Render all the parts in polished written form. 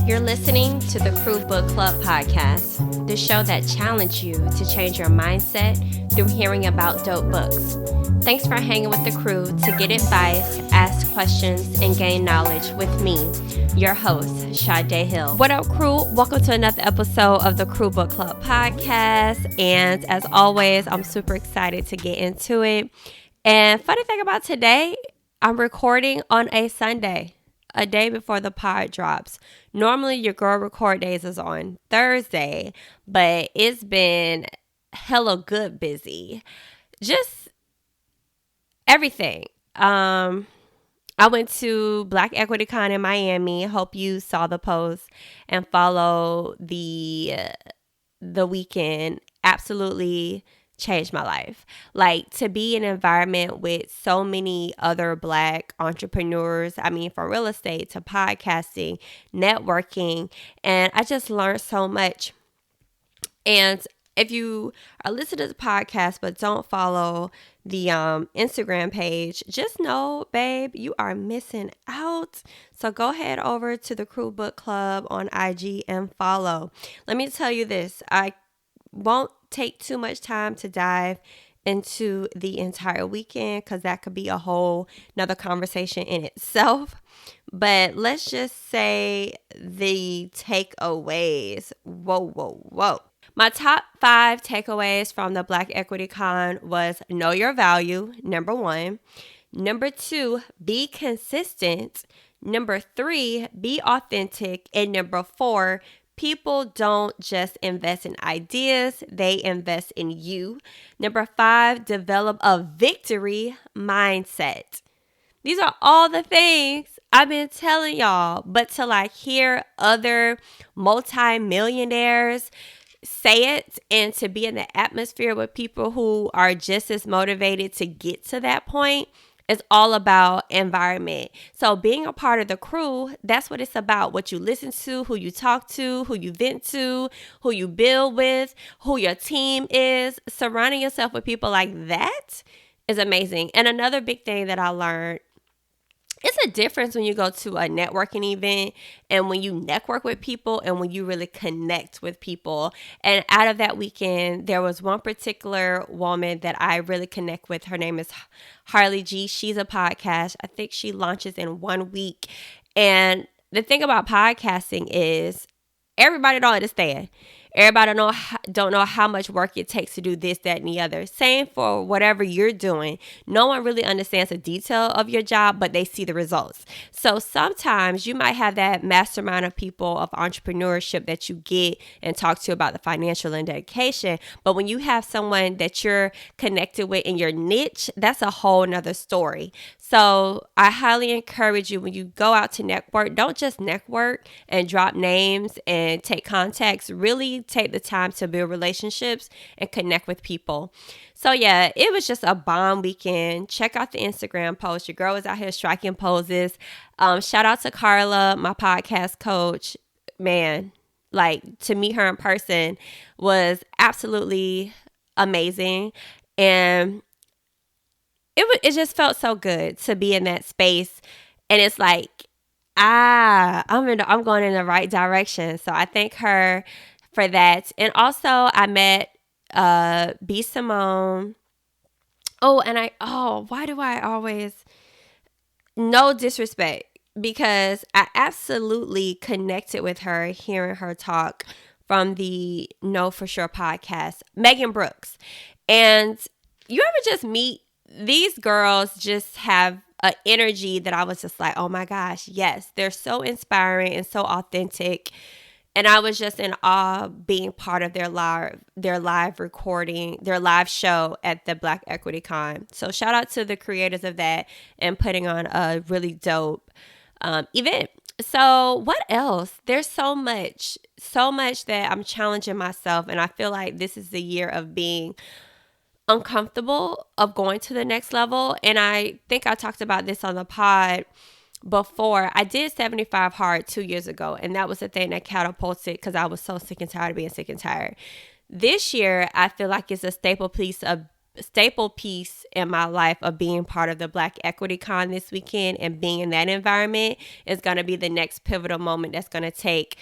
You're listening to the Crew Book Club podcast, the show that challenges you to change your mindset through hearing about dope books. Thanks for hanging with the crew to get advice, ask questions, and gain knowledge with me, your host, Sade Hill. What up, crew? Welcome to another episode of the Crew Book Club podcast. And as always, I'm super excited to get into it. And funny thing about today, I'm recording on a Sunday, a day before the pod drops. Normally, your girl record days is on Thursday, but it's been hella good busy. Just everything. I went to Black Equity Con in Miami. Hope you saw the post and follow the weekend. Absolutely changed my life. Like, to be in an environment with so many other Black entrepreneurs, I mean, from real estate to podcasting, networking, and I just learned so much. And if you are listening to the podcast but don't follow the Instagram page, just know, babe, you are missing out. So go ahead over to the Crew Book Club on IG and follow. Let me tell you this. I won't take too much time to dive into the entire weekend because that could be a whole nother conversation in itself. But let's just say the takeaways. Whoa. My top 5 takeaways from the Black Equity Con was know your value, number 1. Number 2, be consistent. Number 3, be authentic. And number 4, people don't just invest in ideas, they invest in you. Number 5, develop a victory mindset. These are all the things I've been telling y'all, but to hear other multi-millionaires say it and to be in the atmosphere with people who are just as motivated to get to that point, it's all about environment. So being a part of the crew, that's what it's about. What you listen to, who you talk to, who you vent to, who you build with, who your team is. Surrounding yourself with people like that is amazing. And another big thing that I learned, it's a difference when you go to a networking event and when you network with people and when you really connect with people. And out of that weekend, there was one particular woman that I really connect with. Her name is Harley G. She's a podcast. I think she launches in 1 week. And the thing about podcasting is everybody don't understand. Everybody don't know how much work it takes to do this, that, and the other. Same for whatever you're doing. No one really understands the detail of your job, but they see the results. So sometimes you might have that mastermind of people of entrepreneurship that you get and talk to about the financial and dedication. But when you have someone that you're connected with in your niche, that's a whole nother story. So I highly encourage you when you go out to network, don't just network and drop names and take contacts. Really take the time to build relationships and connect with people. So yeah, it was just a bomb weekend. Check out the Instagram post. Your girl was out here striking poses. Shout out to Carla, my podcast coach. Man, to meet her in person was absolutely amazing. And it just felt so good to be in that space. And it's I'm going in the right direction. So I thank her for that. And also I met B. Simone. Why do I always, no disrespect, because I absolutely connected with her hearing her talk from the Know For Sure podcast, Megan Brooks. And you ever just meet these girls, just have an energy that I was just like, oh my gosh, yes, they're so inspiring and so authentic. And I was just in awe being part of their live recording, their live show at the Black Equity Con. So shout out to the creators of that and putting on a really dope event. So what else? There's so much that I'm challenging myself. And I feel like this is the year of being uncomfortable, of going to the next level. And I think I talked about this on the pod before. I did 75 hard 2 years ago, and that was the thing that catapulted because I was so sick and tired of being sick and tired. This year, I feel like it's a staple piece of staple piece in my life of being part of the Black Equity Con this weekend and being in that environment is going to be the next pivotal moment that's going to take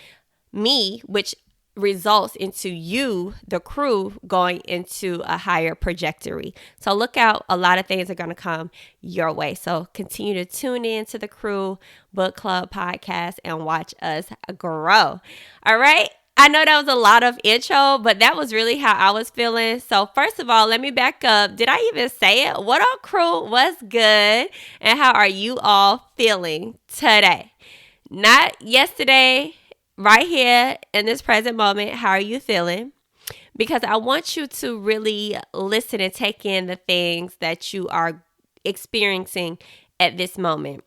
me, which results into you, the crew, going into a higher trajectory. So look out. A lot of things are going to come your way. So continue to tune in to the Crew Book Club podcast and watch us grow. All right. I know that was a lot of intro, but that was really how I was feeling. So first of all, let me back up. Did I even say it? What up, crew? What's good? And how are you all feeling today? Not yesterday. Right here in this present moment, how are you feeling? Because I want you to really listen and take in the things that you are experiencing at this moment.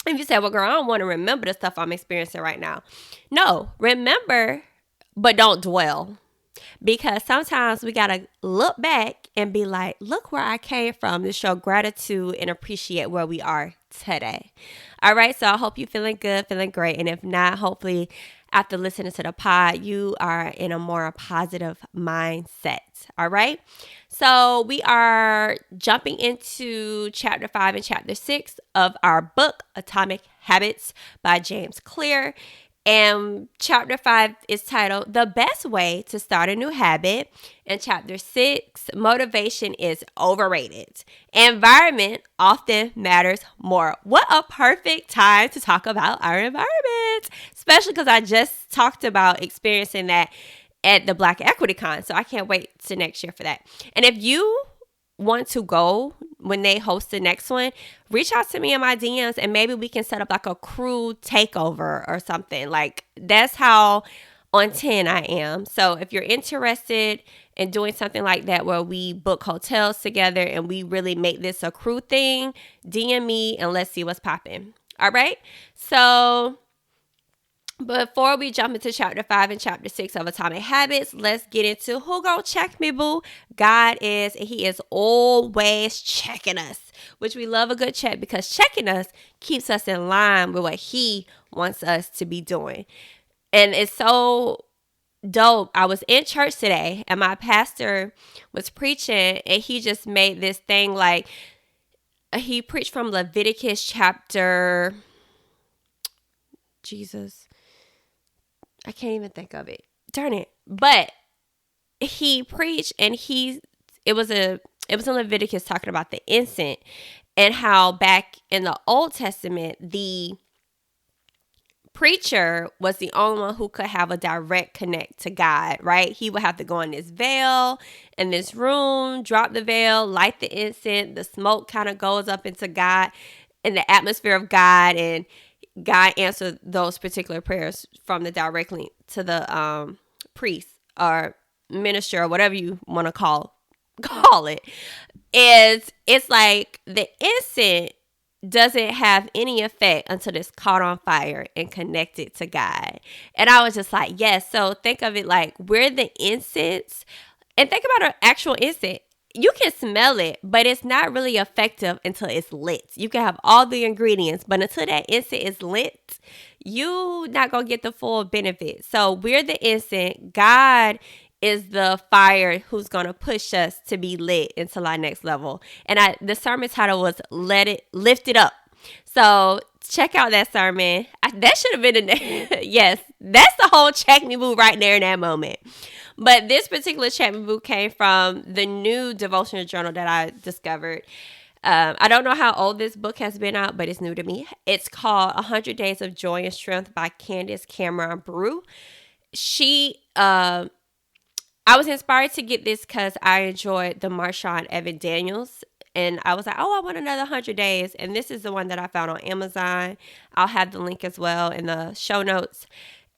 If you say, well, girl, I don't want to remember the stuff I'm experiencing right now. No, remember, but don't dwell. Because sometimes we got to look back and be like, look where I came from, to show gratitude and appreciate where we are today. All right. So I hope you're feeling good, feeling great. And if not, hopefully after listening to the pod, you are in a more positive mindset. All right. So we are jumping into chapter 5 and chapter 6 of our book, Atomic Habits by James Clear. And chapter 5 is titled The Best Way to Start a New Habit. And chapter 6, Motivation is Overrated. Environment often matters more. What a perfect time to talk about our environment, especially because I just talked about experiencing that at the Black Equity Con. So I can't wait to next year for that. And if you want to go when they host the next one, reach out to me in my DMs and maybe we can set up like a crew takeover or something. Like, that's how on 10 I am. So if you're interested in doing something like that where we book hotels together and we really make this a crew thing, DM me and let's see what's popping. All right. So before we jump into chapter 5 and chapter 6 of Atomic Habits, let's get into who gonna check me, boo. God is, and he is always checking us, which we love a good check because checking us keeps us in line with what he wants us to be doing. And it's so dope. I was in church today and my pastor was preaching and he just made this thing like, he preached from Leviticus chapter, Jesus, I can't even think of it. Darn it. But he preached and it was in Leviticus talking about the incense and how back in the Old Testament, the preacher was the only one who could have a direct connect to God, right? He would have to go in this veil, in this room, drop the veil, light the incense, the smoke kind of goes up into God, in the atmosphere of God, and God answered those particular prayers from the direct link to the priest or minister or whatever you want to call it. It's like the incense doesn't have any effect until it's caught on fire and connected to God. And I was just like, yes. So think of it like we're the incense, and think about an actual incense. You can smell it, but it's not really effective until it's lit. You can have all the ingredients, but until that incense is lit, you're not going to get the full benefit. So we're the incense. God is the fire who's going to push us to be lit until our next level. And the sermon title was Lift It Up. So check out that sermon. That should have been in there. Yes, that's the whole check me boo right there in that moment. But this particular check me boo came from the new devotional journal that I discovered. I don't know how old this book has been out, but it's new to me. It's called 100 Days of Joy and Strength by Candace Cameron Bru. I was inspired to get this because I enjoyed the Marshawn Evan Daniels. And I was like, oh, I want another 100 days. And this is the one that I found on Amazon. I'll have the link as well in the show notes.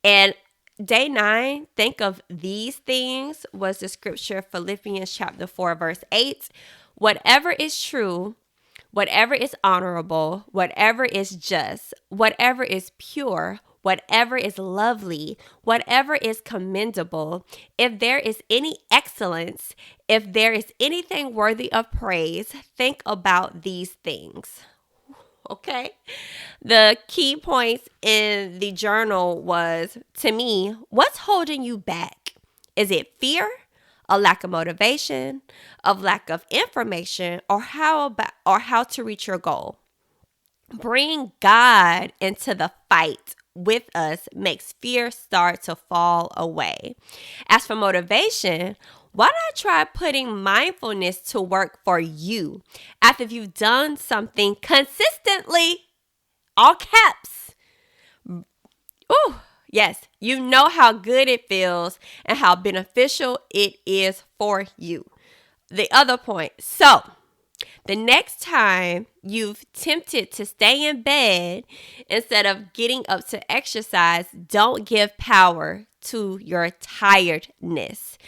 And day 9, think of these things, was the scripture Philippians chapter 4, verse 8. Whatever is true, whatever is honorable, whatever is just, whatever is pure, whatever is lovely, whatever is commendable, if there is any excellence, if there is anything worthy of praise, think about these things. Okay. The key points in the journal was, to me, what's holding you back? Is it fear, a lack of motivation, of lack of information, or how to reach your goal. Bring God into the fight with us makes fear start to fall away. As for motivation, why not try putting mindfulness to work for you after you've done something consistently, all caps? Ooh, yes, you know how good it feels and how beneficial it is for you. The other point, so the next time you've tempted to stay in bed instead of getting up to exercise, don't give power to your tiredness.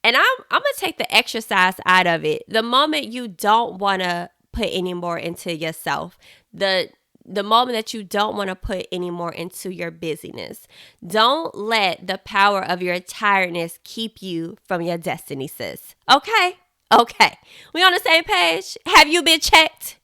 And I'm going to take the exercise out of it. The moment you don't want to put any more into yourself, the moment that you don't want to put any more into your busyness, don't let the power of your tiredness keep you from your destiny, sis. Okay? Okay. We on the same page? Have you been checked?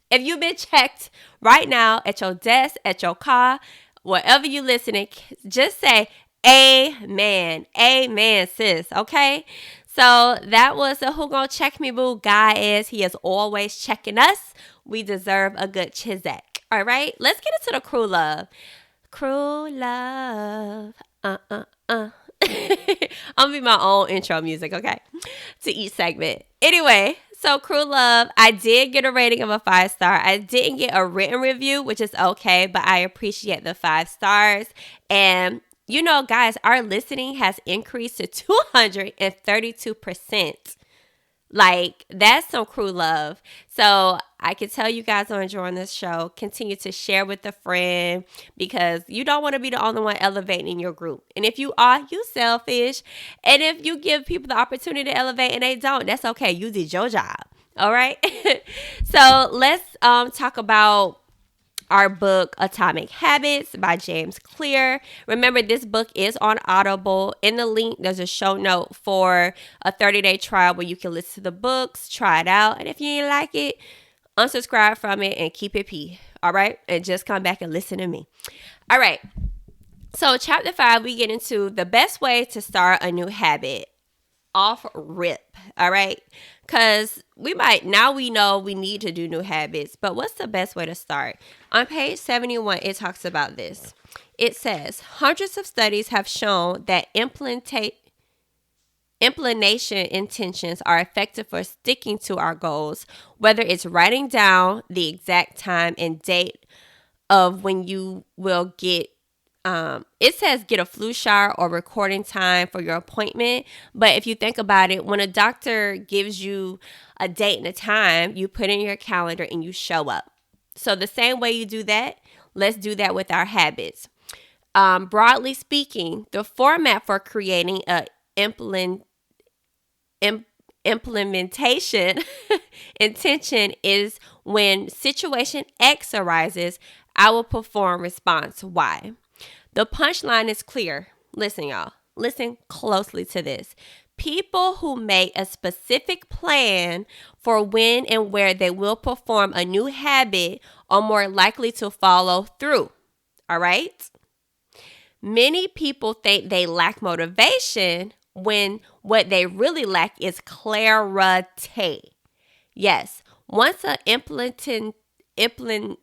If you've been checked right now at your desk, at your car, wherever you listening, just say amen. Amen, sis. Okay? So that was the Who Gon' Check Me Boo. God is. He is always checking us. We deserve a good chizek. All right? Let's get into the crew love. Crew love. I'm gonna be my own intro music, okay, to each segment. Anyway, so crew love, I did get a rating of a 5-star. I didn't get a written review, which is okay, but I appreciate the 5 stars. And you know, guys, our listening has increased to 232%. Like, that's some crew love. So I can tell you guys are enjoying this show. Continue to share with a friend because you don't want to be the only one elevating in your group. And if you are, you selfish. And if you give people the opportunity to elevate and they don't, that's okay. You did your job. All right. So let's talk about our book, Atomic Habits by James Clear. Remember, this book is on Audible. In the link, there's a show note for a 30-day trial where you can listen to the books, try it out. And if you ain't like it, unsubscribe from it and keep it P. All right? And just come back and listen to me. All right. So chapter 5, we get into the best way to start a new habit. Off rip. All right? Because we know we need to do new habits, but what's the best way to start? On page 71, it talks about this. It says, hundreds of studies have shown that implementation intentions are effective for sticking to our goals, whether it's writing down the exact time and date of when you will get it says get a flu shot or recording time for your appointment. But if you think about it, when a doctor gives you a date and a time, you put in your calendar and you show up. So the same way you do that, let's do that with our habits. Broadly speaking, the format for creating a implementation intention is when situation X arises, I will perform response Y. The punchline is clear. Listen, y'all. Listen closely to this. People who make a specific plan for when and where they will perform a new habit are more likely to follow through. All right? Many people think they lack motivation when what they really lack is clarity. Yes, once an I'm going to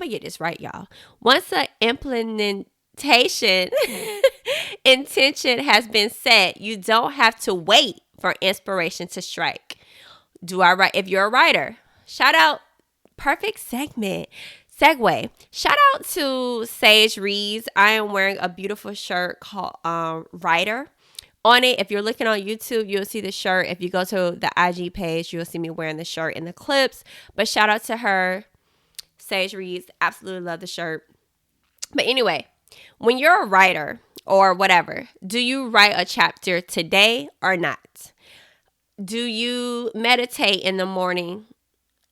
get this right, y'all. Once an implementation intention has been set, you don't have to wait for inspiration to strike. If you're a writer, shout out, perfect segue. Shout out to Sage Reeves. I am wearing a beautiful shirt called Writer. On it, if you're looking on YouTube, you'll see the shirt. If you go to the IG page, you'll see me wearing the shirt in the clips. But shout out to her, Sage Reeves. Absolutely love the shirt. But anyway, when you're a writer or whatever, do you write a chapter today or not? Do you meditate in the morning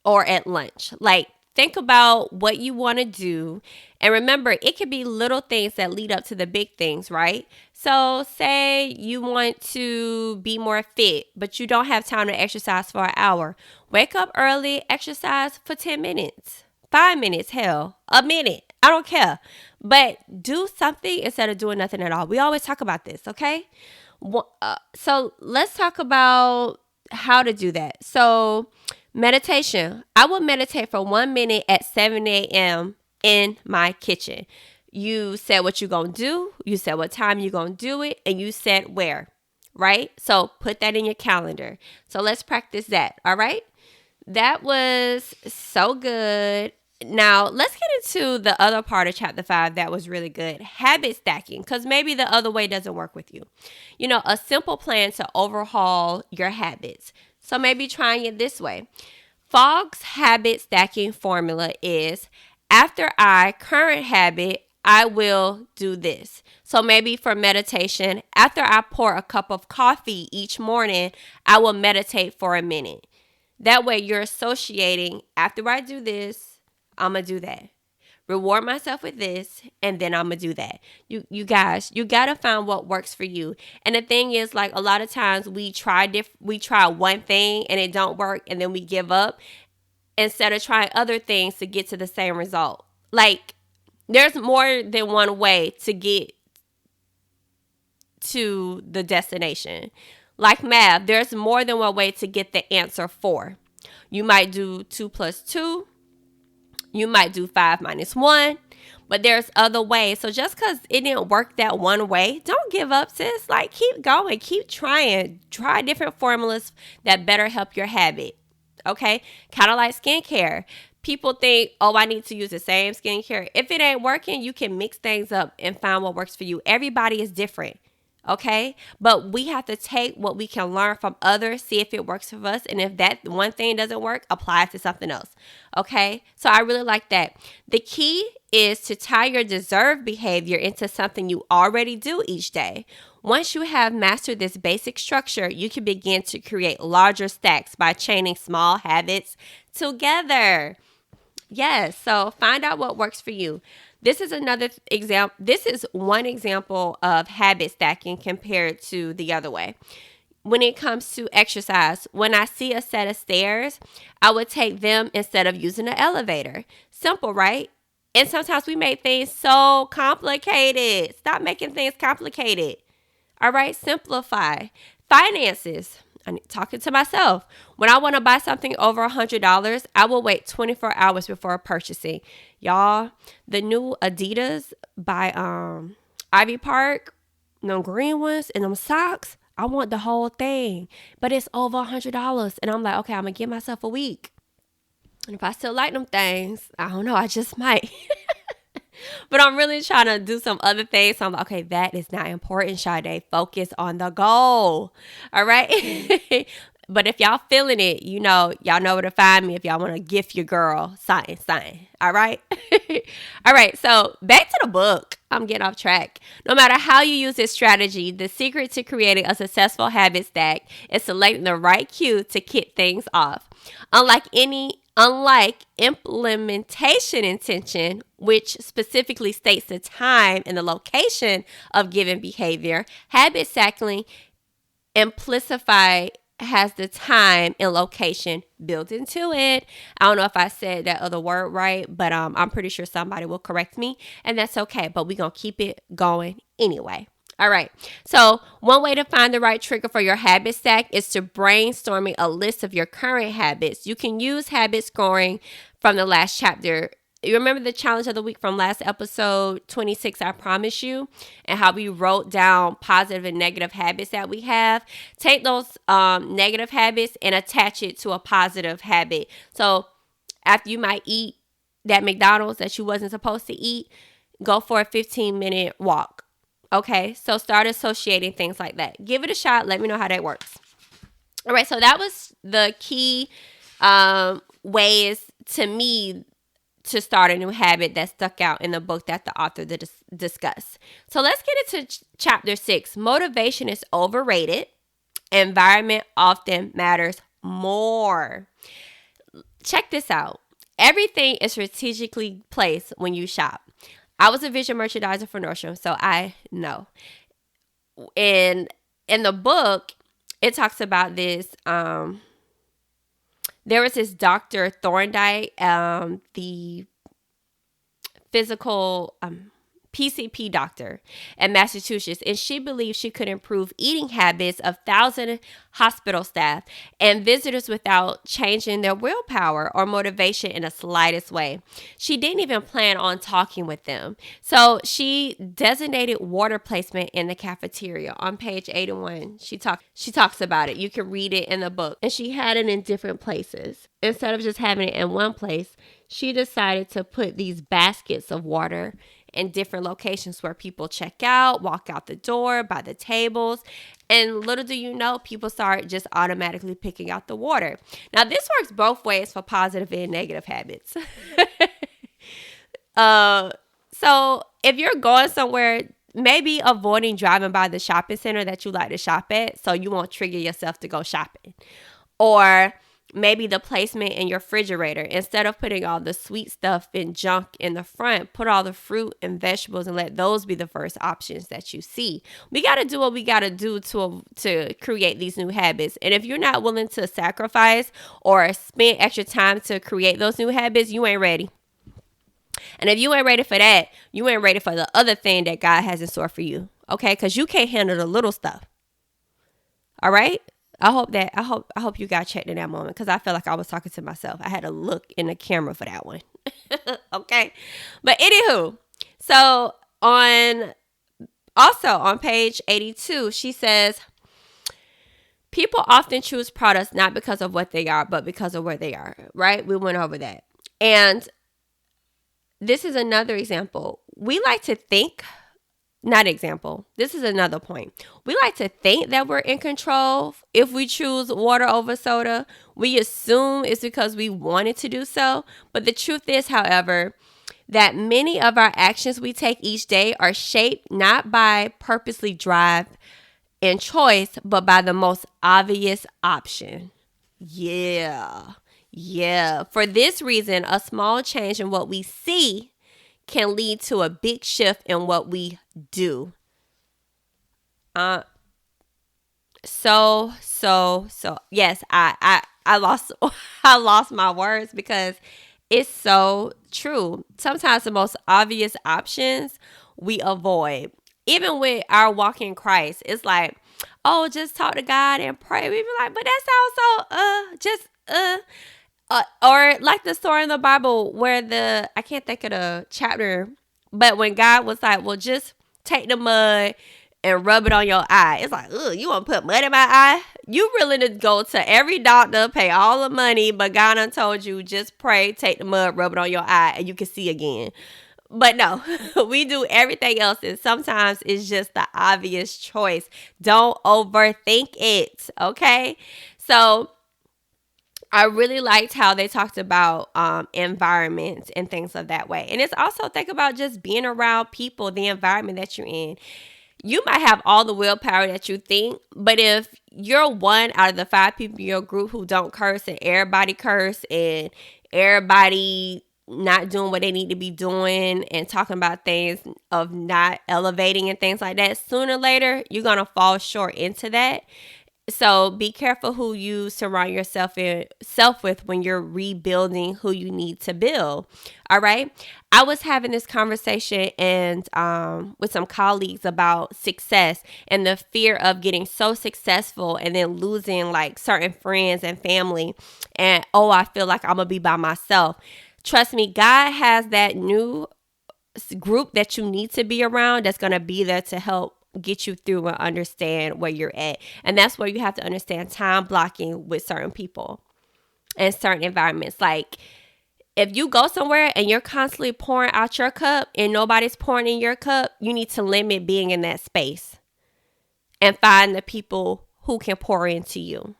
or at lunch? Like, think about what you want to do. And remember, it could be little things that lead up to the big things, right? So say you want to be more fit, but you don't have time to exercise for an hour. Wake up early, exercise for 10 minutes, 5 minutes, hell, a minute. I don't care. But do something instead of doing nothing at all. We always talk about this, okay? So let's talk about how to do that. So meditation. I will meditate for 1 minute at 7 a.m. in my kitchen. You said what you're going to do. You said what time you're going to do it. And you said where, right? So put that in your calendar. So let's practice that. All right. That was so good. Now, let's get into the other part of chapter 5 that was really good. Habit stacking, because maybe the other way doesn't work with you. A simple plan to overhaul your habits. So maybe trying it this way. Fogg's habit stacking formula is after current habit, I will do this. So maybe for meditation, after I pour a cup of coffee each morning, I will meditate for a minute. That way you're associating, after I do this, I'm going to do that. Reward myself with this, and then I'm going to do that. You guys, you got to find what works for you. And the thing is, like, a lot of times we try one thing and it don't work, and then we give up instead of trying other things to get to the same result. Like, there's more than one way to get to the destination. Like math, there's more than one way to get the answer 4. You might do 2 plus 2. You might do 5 minus 1. But there's other ways. So just because it didn't work that one way, don't give up, sis. Like, keep going. Keep trying. Try different formulas that better help your habit. Okay? Kind of like skincare. People think, I need to use the same skincare. If it ain't working, you can mix things up and find what works for you. Everybody is different. Okay, but we have to take what we can learn from others, see if it works for us. And if that one thing doesn't work, apply it to something else. Okay, so I really like that. The key is to tie your deserved behavior into something you already do each day. Once you have mastered this basic structure, you can begin to create larger stacks by chaining small habits together. Yes, so find out what works for you. This is another example. This is one example of habit stacking compared to the other way. When it comes to exercise, when I see a set of stairs, I would take them instead of using the elevator. Simple, right? And sometimes we make things so complicated. Stop making things complicated. All right, simplify. Finances. I'm talking to myself. When I want to buy something over $100, I will wait 24 hours before purchasing. Y'all, the new Adidas by Ivy Park, them green ones and them socks, I want the whole thing. But it's over $100. And I'm like, okay, I'm going to give myself a week. And if I still like them things, I don't know, I just might. But I'm really trying to do some other things. So I'm like, okay, that is not important, Sade. Focus on the goal. All right. But if y'all feeling it, y'all know where to find me if y'all want to gift your girl something. All right. All right. So back to the book. I'm getting off track. No matter how you use this strategy, the secret to creating a successful habit stack is selecting the right cue to kick things off. Unlike implementation intention, which specifically states the time and the location of given behavior, habit stacking has the time and location built into it. I don't know if I said that other word right, but I'm pretty sure somebody will correct me, and that's okay. But we're going to keep it going anyway. All right. So one way to find the right trigger for your habit stack is to brainstorming a list of your current habits. You can use habit scoring from the last chapter. You remember the challenge of the week from last episode 26, I promise you, and how we wrote down positive and negative habits that we have. Take those negative habits and attach it to a positive habit. So after you might eat that McDonald's that you wasn't supposed to eat, go for a 15-minute walk. Okay, so start associating things like that. Give it a shot. Let me know how that works. All right, so that was the key ways to me to start a new habit that stuck out in the book that the author discussed. So let's get into chapter 6. Motivation is overrated. Environment often matters more. Check this out. Everything is strategically placed when you shop. I was a visual merchandiser for Nordstrom, so I know. And in the book, it talks about this. There was this Dr. Thorndike, the physical PCP doctor in Massachusetts, and she believed she could improve eating habits of thousands hospital staff and visitors without changing their willpower or motivation in the slightest way. She didn't even plan on talking with them. So she designated water placement in the cafeteria. On page 81, she talks about it. You can read it in the book. And she had it in different places. Instead of just having it in one place, she decided to put these baskets of water in different locations where people check out, walk out the door, by the tables. And little do you know, people start just automatically picking out the water. Now, this works both ways for positive and negative habits. So if you're going somewhere, maybe avoiding driving by the shopping center that you like to shop at so you won't trigger yourself to go shopping. Or maybe the placement in your refrigerator. Instead of putting all the sweet stuff and junk in the front, put all the fruit and vegetables and let those be the first options that you see. We got to do what we got to do to create these new habits. And if you're not willing to sacrifice or spend extra time to create those new habits, you ain't ready. And if you ain't ready for that, you ain't ready for the other thing that God has in store for you. Okay? Because you can't handle the little stuff. All right? I hope you got checked in that moment, because I felt like I was talking to myself. I had to look in the camera for that one. Okay. But anywho, so on page 82, she says, people often choose products not because of what they are, but because of where they are, right? We went over that. And this is another example. We like to think, this is another point. We like to think that we're in control if we choose water over soda. We assume it's because we wanted to do so. But the truth is, however, that many of our actions we take each day are shaped not by purposely drive and choice, but by the most obvious option. Yeah. For this reason, a small change in what we see can lead to a big shift in what we do. Yes, I lost my words because it's so true. Sometimes the most obvious options we avoid. Even with our walk in Christ, it's like, oh, just talk to God and pray. We be like, but that sounds so or like the story in the Bible where I can't think of the chapter, but when God was like, well, just take the mud and rub it on your eye. It's like, ugh, you want to put mud in my eye? You really need to go to every doctor, pay all the money, but God done told you, just pray, take the mud, rub it on your eye, and you can see again. But no, we do everything else, and sometimes it's just the obvious choice. Don't overthink it, okay? So I really liked how they talked about environments and things of that way. And it's also think about just being around people, the environment that you're in. You might have all the willpower that you think, but if you're one out of the 5 people in your group who don't curse and everybody curse and everybody not doing what they need to be doing and talking about things of not elevating and things like that, sooner or later, you're going to fall short into that. So be careful who you surround yourself with when you're rebuilding who you need to build. All right. I was having this conversation and with some colleagues about success and the fear of getting so successful and then losing like certain friends and family. And, I feel like I'm going to be by myself. Trust me, God has that new group that you need to be around that's going to be there to help get you through and understand where you're at. And that's where you have to understand time blocking with certain people and certain environments. Like if you go somewhere and you're constantly pouring out your cup and nobody's pouring in your cup, you need to limit being in that space and find the people who can pour into you.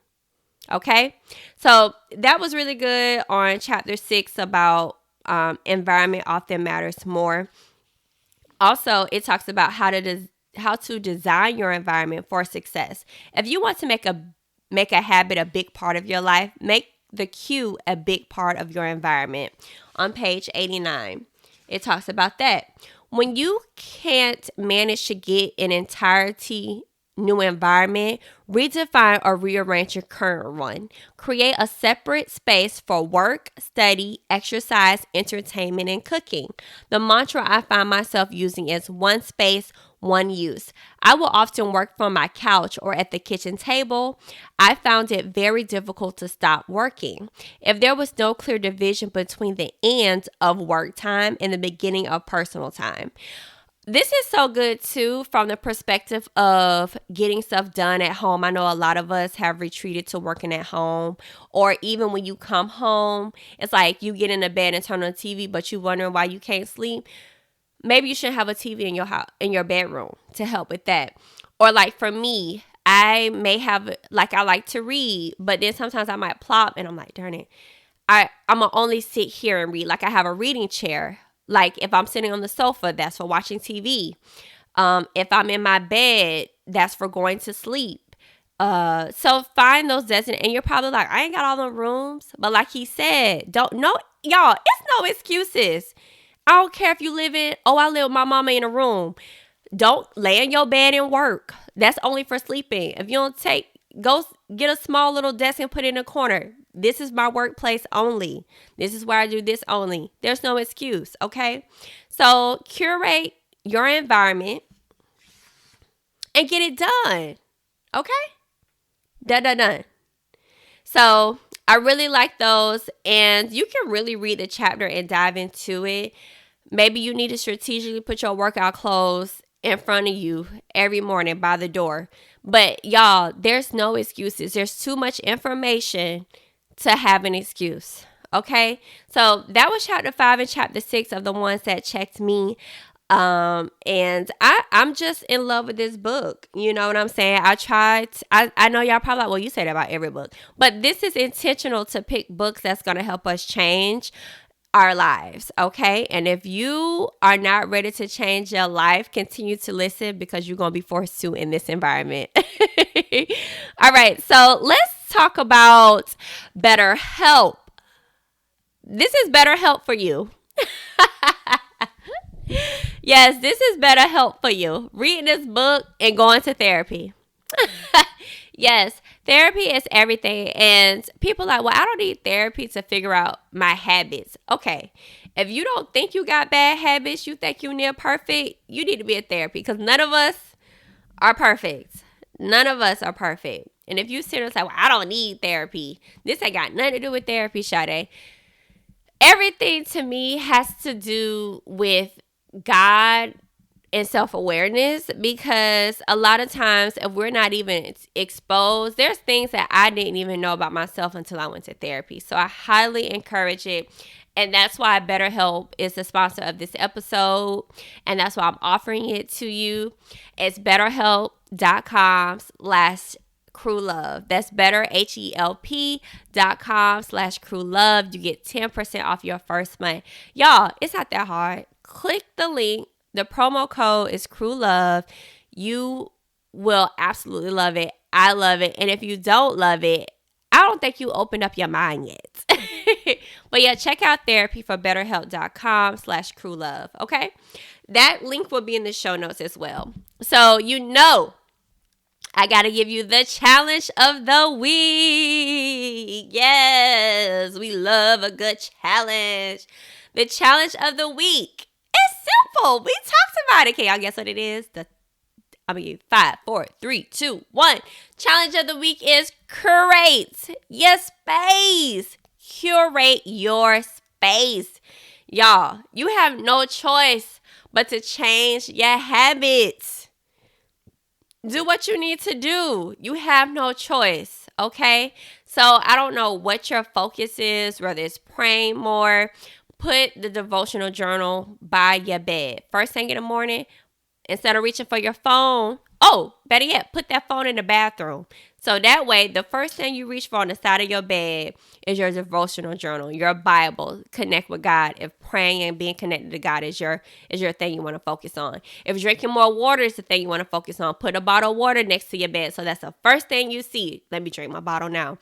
Okay. So that was really good on chapter 6 about environment often matters more. Also, it talks about how to design your environment for success. If you want to make a habit a big part of your life, make the cue a big part of your environment. On page 89, it talks about that. When you can't manage to get an entirety new environment, redefine or rearrange your current one. Create a separate space for work, study, exercise, entertainment, and cooking. The mantra I find myself using is one space, one use. I will often work from my couch or at the kitchen table. I found it very difficult to stop working. If there was no clear division between the end of work time and the beginning of personal time. This is so good too from the perspective of getting stuff done at home. I know a lot of us have retreated to working at home, or even when you come home, it's like you get in the bed and turn on the TV, but you wondering why you can't sleep. Maybe you should have a TV in your house, in your bedroom to help with that. Or like for me, I may have, like I like to read, but then sometimes I might plop and I'm like, darn it, I'm going to only sit here and read. Like I have a reading chair. Like if I'm sitting on the sofa, that's for watching TV. If I'm in my bed, that's for going to sleep. So find those designated, and you're probably like, I ain't got all the rooms. But like he said, y'all, it's no excuses. I don't care if you I live with my mama in a room. Don't lay in your bed and work. That's only for sleeping. If you don't go get a small little desk and put it in a corner. This is my workplace only. This is where I do this only. There's no excuse, okay? So curate your environment and get it done, okay? Done. So I really like those, and you can really read the chapter and dive into it. Maybe you need to strategically put your workout clothes in front of you every morning by the door. But y'all, there's no excuses. There's too much information to have an excuse. Okay. So that was chapter 5 and chapter 6 of the ones that checked me. And I'm just in love with this book. You know what I'm saying? I know y'all probably like, well, you say that about every book, but this is intentional to pick books that's going to help us change our lives. Okay. And if you are not ready to change your life, continue to listen because you're going to be forced to in this environment. All right. So let's talk about BetterHelp. This is BetterHelp for you. Yes, this is BetterHelp for you. Reading this book and going to therapy. Yes, therapy is everything. And people are like, well, I don't need therapy to figure out my habits. Okay. If you don't think you got bad habits, you think you're near perfect, you need to be at therapy because none of us are perfect. None of us are perfect. And if you sit and say, well, I don't need therapy. This ain't got nothing to do with therapy, Sade. Everything to me has to do with God and self-awareness, because a lot of times if we're not even exposed, there's things that I didn't even know about myself until I went to therapy. So I highly encourage it. And that's why BetterHelp is the sponsor of this episode. And that's why I'm offering it to you. It's betterhelp.com/crewlove. That's betterhelp.com/crewlove. You get 10% off your first month. Y'all, it's not that hard. Click the link. The promo code is CrewLove. You will absolutely love it. I love it. And if you don't love it, I don't think you opened up your mind yet. But yeah, check out therapy for betterhelp.com/crewlove. Okay. That link will be in the show notes as well. So, I got to give you the challenge of the week. Yes, we love a good challenge. The challenge of the week is simple. We talked about it. Can y'all guess what it is? I'm going to give you 5, 4, 3, 2, 1. Challenge of the week is curate your space. Curate your space. Y'all, you have no choice but to change your habits. Do what you need to do. You have no choice, okay? So I don't know what your focus is, whether it's praying more. Put the devotional journal by your bed. First thing in the morning, instead of reaching for your phone, better yet, put that phone in the bathroom. So that way, the first thing you reach for on the side of your bed is your devotional journal, your Bible. Connect with God. If praying and being connected to God is your thing you want to focus on. If drinking more water is the thing you want to focus on, put a bottle of water next to your bed. So that's the first thing you see. Let me drink my bottle now.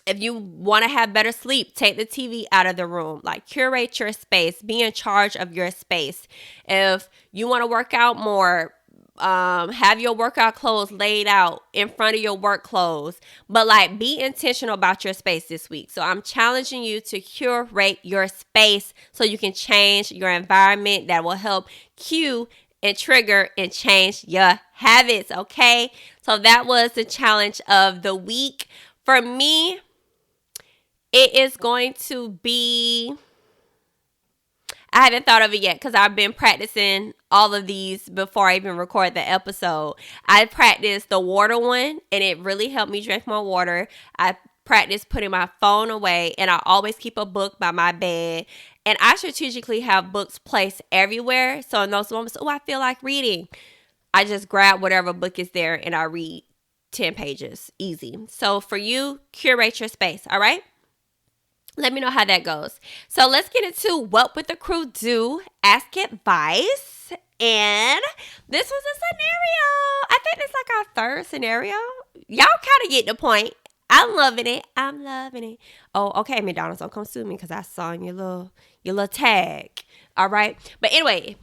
If you want to have better sleep, take the TV out of the room. Like, curate your space. Be in charge of your space. If you want to work out more, have your workout clothes laid out in front of your work clothes, but like be intentional about your space this week. So I'm challenging you to curate your space so you can change your environment. That will help cue and trigger and change your habits. Okay, so that was the challenge of the week for me. It is going to be, I haven't thought of it yet because I've been practicing all of these before I even record the episode. I practiced the water one, and it really helped me drink more water. I practiced putting my phone away, and I always keep a book by my bed. And I strategically have books placed everywhere. So in those moments, I feel like reading, I just grab whatever book is there and I read 10 pages. Easy. So for you, curate your space. All right? Let me know how that goes. So let's get into what would the crew do? Ask advice. And this was a scenario. I think it's like our third scenario. Y'all kind of get the point. I'm loving it. I'm loving it. Oh, okay, McDonald's, don't come sue me because I saw in your little tag. All right. But anyway,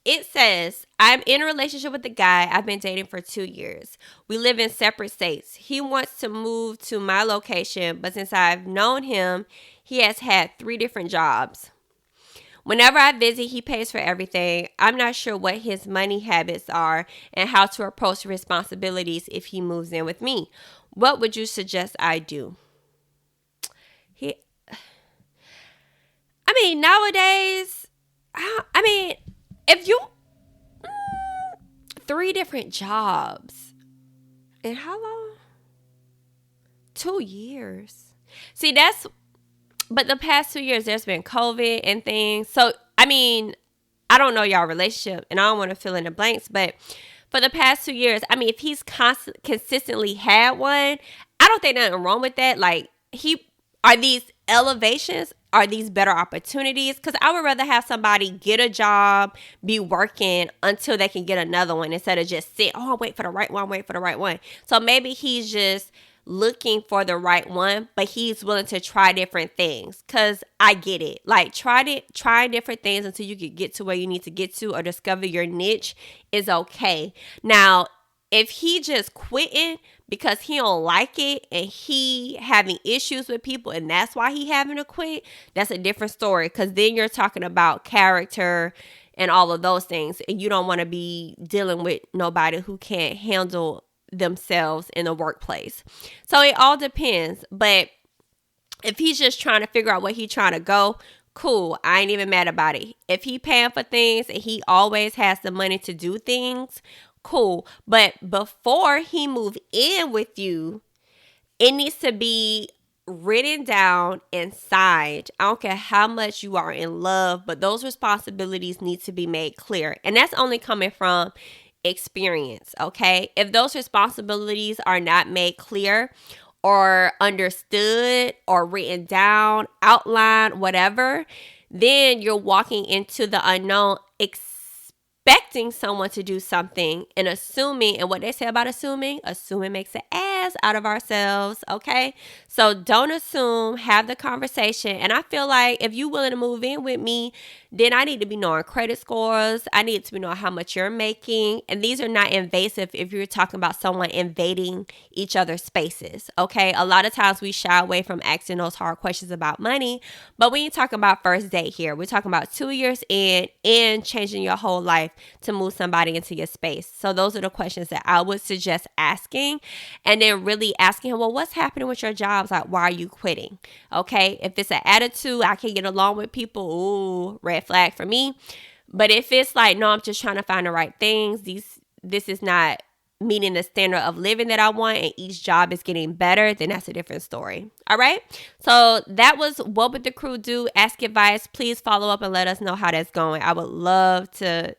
it says, I'm in a relationship with a guy I've been dating for 2 years. We live in separate states. He wants to move to my location, but since I've known him, he has had 3 different jobs. Whenever I visit, he pays for everything. I'm not sure what his money habits are and how to approach responsibilities if he moves in with me. What would you suggest I do? Nowadays, if you 3 different jobs in how long? 2 years. See, but the past 2 years there's been COVID and things. So I don't know y'all relationship, and I don't want to fill in the blanks, but for the past 2 years, if he's consistently had one, I don't think nothing wrong with that. Like, are these elevations? Are these better opportunities? Because I would rather have somebody get a job, be working until they can get another one instead of just sit, I'm waiting for the right one. So maybe he's just looking for the right one, but he's willing to try different things. Because I get it. Like, try different things until you can get to where you need to get to or discover your niche is okay. Now, if he just quitting because he don't like it and he having issues with people and that's why he having to quit, that's a different story. Because then you're talking about character and all of those things. And you don't want to be dealing with nobody who can't handle themselves in the workplace. So it all depends. But if he's just trying to figure out where he's trying to go, cool. I ain't even mad about it. If he paying for things and he always has the money to do things, cool. But before he move in with you, it needs to be written down and signed. I don't care how much you are in love, but those responsibilities need to be made clear. And that's only coming from experience, okay? If those responsibilities are not made clear or understood or written down, outlined, whatever, then you're walking into the unknown expecting someone to do something and assuming, and what they say about assuming makes an ass out of ourselves, okay? So don't assume, have the conversation. And I feel like if you're willing to move in with me, then I need to be knowing credit scores. I need to be knowing how much you're making. And these are not invasive if you're talking about someone invading each other's spaces, okay? A lot of times we shy away from asking those hard questions about money, but we ain't talking about first date here. We're talking about 2 years in and changing your whole life to move somebody into your space. So those are the questions that I would suggest asking. And then really asking him, well, what's happening with your jobs? Like, why are you quitting? Okay. If it's an attitude, I can get along with people. Ooh, red flag for me. But if it's like, no, I'm just trying to find the right things. This is not meeting the standard of living that I want, and each job is getting better, then that's a different story. All right. So that was what would the crew do? Ask advice. Please follow up and let us know how that's going. I would love to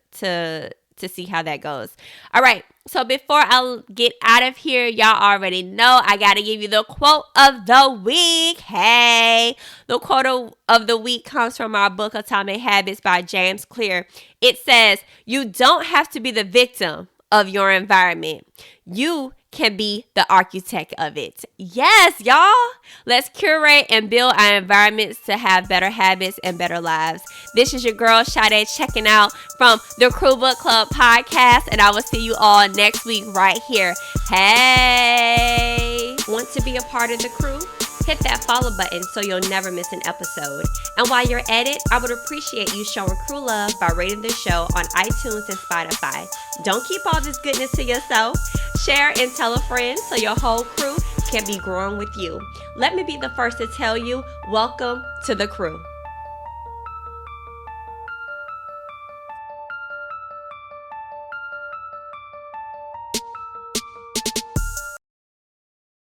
see how that goes. All right. So before I get out of here, y'all already know I got to give you the quote of the week. Hey, the quote of the week comes from our book, Atomic Habits by James Clear. It says, you don't have to be the victim of your environment. You can be the architect of it. Yes, y'all. Let's curate and build our environments to have better habits and better lives. This is your girl, Sade, checking out from the Crew Book Club podcast, and I will see you all next week right here. Hey, want to be a part of the crew? Hit that follow button so you'll never miss an episode. And while you're at it, I would appreciate you showing crew love by rating the show on iTunes and Spotify. Don't keep all this goodness to yourself. Share and tell a friend so your whole crew can be growing with you. Let me be the first to tell you, welcome to the crew.